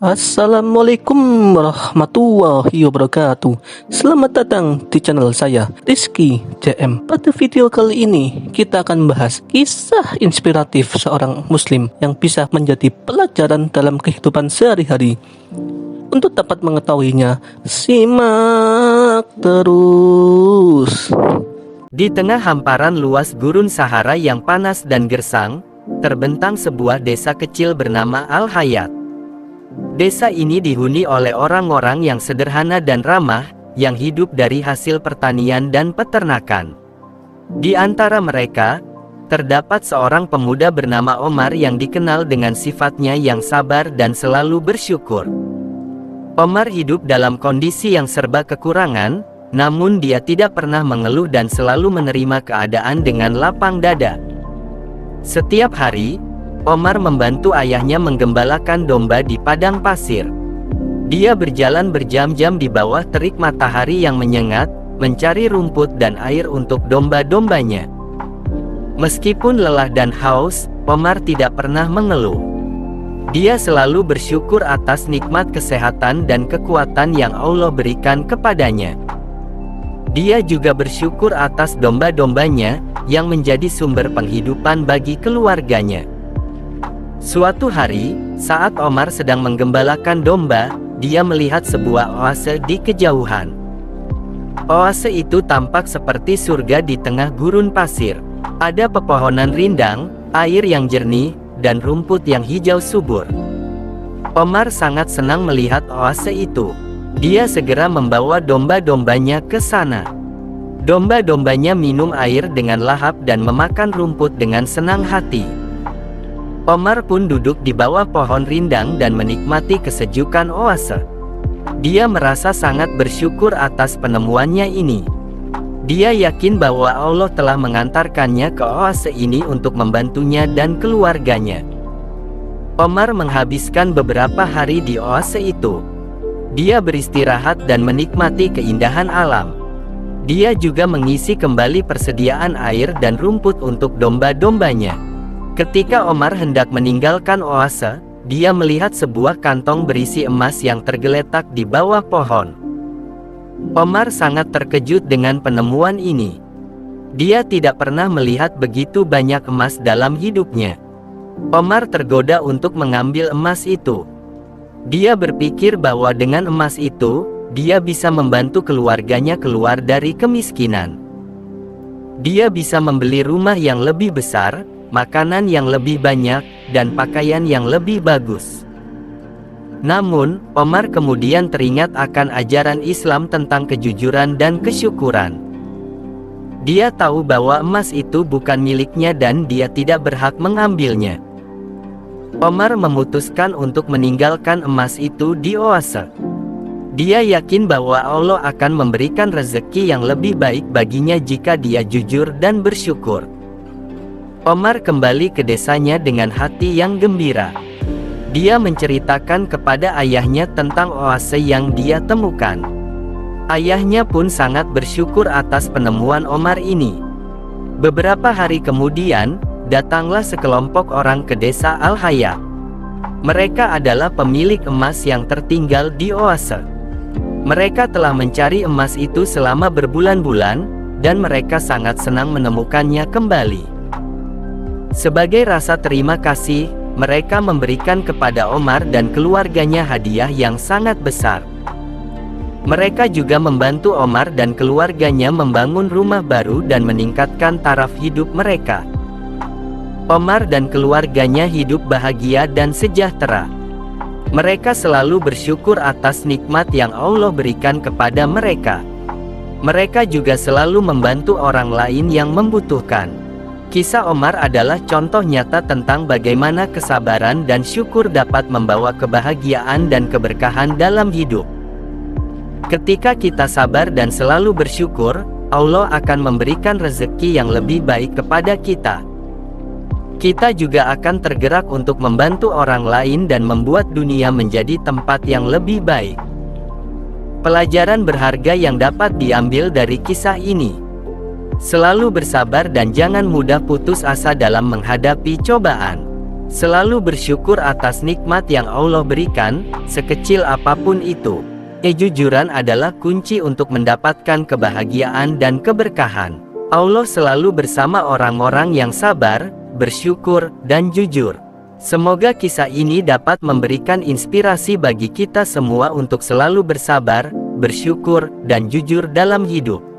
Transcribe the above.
Assalamualaikum warahmatullahi wabarakatuh. Selamat datang di channel saya, Rizky JM. Pada video kali ini kita akan membahas kisah inspiratif seorang muslim yang bisa menjadi pelajaran dalam kehidupan sehari-hari. Untuk dapat mengetahuinya, simak terus. Di tengah hamparan luas gurun Sahara yang panas dan gersang, terbentang sebuah desa kecil bernama Al-Hayat. Desa ini dihuni oleh orang-orang yang sederhana dan ramah, yang hidup dari hasil pertanian dan peternakan. Di antara mereka, terdapat seorang pemuda bernama Omar yang dikenal dengan sifatnya yang sabar dan selalu bersyukur. Omar hidup dalam kondisi yang serba kekurangan, namun dia tidak pernah mengeluh dan selalu menerima keadaan dengan lapang dada. Setiap hari, Omar membantu ayahnya menggembalakan domba di padang pasir. Dia berjalan berjam-jam di bawah terik matahari yang menyengat, mencari rumput dan air untuk domba-dombanya. Meskipun lelah dan haus, Omar tidak pernah mengeluh. Dia selalu bersyukur atas nikmat kesehatan dan kekuatan yang Allah berikan kepadanya. Dia juga bersyukur atas domba-dombanya, yang menjadi sumber penghidupan bagi keluarganya. Suatu hari, saat Omar sedang menggembalakan domba, dia melihat sebuah oase di kejauhan. Oase itu tampak seperti surga di tengah gurun pasir. Ada pepohonan rindang, air yang jernih, dan rumput yang hijau subur. Omar sangat senang melihat oase itu. Dia segera membawa domba-dombanya ke sana. Domba-dombanya minum air dengan lahap dan memakan rumput dengan senang hati. Omar pun duduk di bawah pohon rindang dan menikmati kesejukan oase. Dia merasa sangat bersyukur atas penemuannya ini. Dia yakin bahwa Allah telah mengantarkannya ke oase ini untuk membantunya dan keluarganya. Omar menghabiskan beberapa hari di oase itu. Dia beristirahat dan menikmati keindahan alam. Dia juga mengisi kembali persediaan air dan rumput untuk domba-dombanya. Ketika Omar hendak meninggalkan oase, dia melihat sebuah kantong berisi emas yang tergeletak di bawah pohon. Omar sangat terkejut dengan penemuan ini. Dia tidak pernah melihat begitu banyak emas dalam hidupnya. Omar tergoda untuk mengambil emas itu. Dia berpikir bahwa dengan emas itu, dia bisa membantu keluarganya keluar dari kemiskinan. Dia bisa membeli rumah yang lebih besar, makanan yang lebih banyak, dan pakaian yang lebih bagus. Namun, Omar kemudian teringat akan ajaran Islam tentang kejujuran dan kesyukuran. Dia tahu bahwa emas itu bukan miliknya dan dia tidak berhak mengambilnya. Omar memutuskan untuk meninggalkan emas itu di oase. Dia yakin bahwa Allah akan memberikan rezeki yang lebih baik baginya jika dia jujur dan bersyukur. Omar kembali ke desanya dengan hati yang gembira. Dia menceritakan kepada ayahnya tentang oase yang dia temukan. Ayahnya pun sangat bersyukur atas penemuan Omar ini. Beberapa hari kemudian, datanglah sekelompok orang ke desa Al-Hayat. Mereka adalah pemilik emas yang tertinggal di oase. Mereka telah mencari emas itu selama berbulan-bulan, dan mereka sangat senang menemukannya kembali. Sebagai rasa terima kasih, mereka memberikan kepada Omar dan keluarganya hadiah yang sangat besar. Mereka juga membantu Omar dan keluarganya membangun rumah baru dan meningkatkan taraf hidup mereka. Omar dan keluarganya hidup bahagia dan sejahtera. Mereka selalu bersyukur atas nikmat yang Allah berikan kepada mereka. Mereka juga selalu membantu orang lain yang membutuhkan. Kisah Omar adalah contoh nyata tentang bagaimana kesabaran dan syukur dapat membawa kebahagiaan dan keberkahan dalam hidup. Ketika kita sabar dan selalu bersyukur, Allah akan memberikan rezeki yang lebih baik kepada kita. Kita juga akan tergerak untuk membantu orang lain dan membuat dunia menjadi tempat yang lebih baik. Pelajaran berharga yang dapat diambil dari kisah ini: selalu bersabar dan jangan mudah putus asa dalam menghadapi cobaan. Selalu bersyukur atas nikmat yang Allah berikan, sekecil apapun itu. Kejujuran adalah kunci untuk mendapatkan kebahagiaan dan keberkahan. Allah selalu bersama orang-orang yang sabar, bersyukur, dan jujur. Semoga kisah ini dapat memberikan inspirasi bagi kita semua untuk selalu bersabar, bersyukur, dan jujur dalam hidup.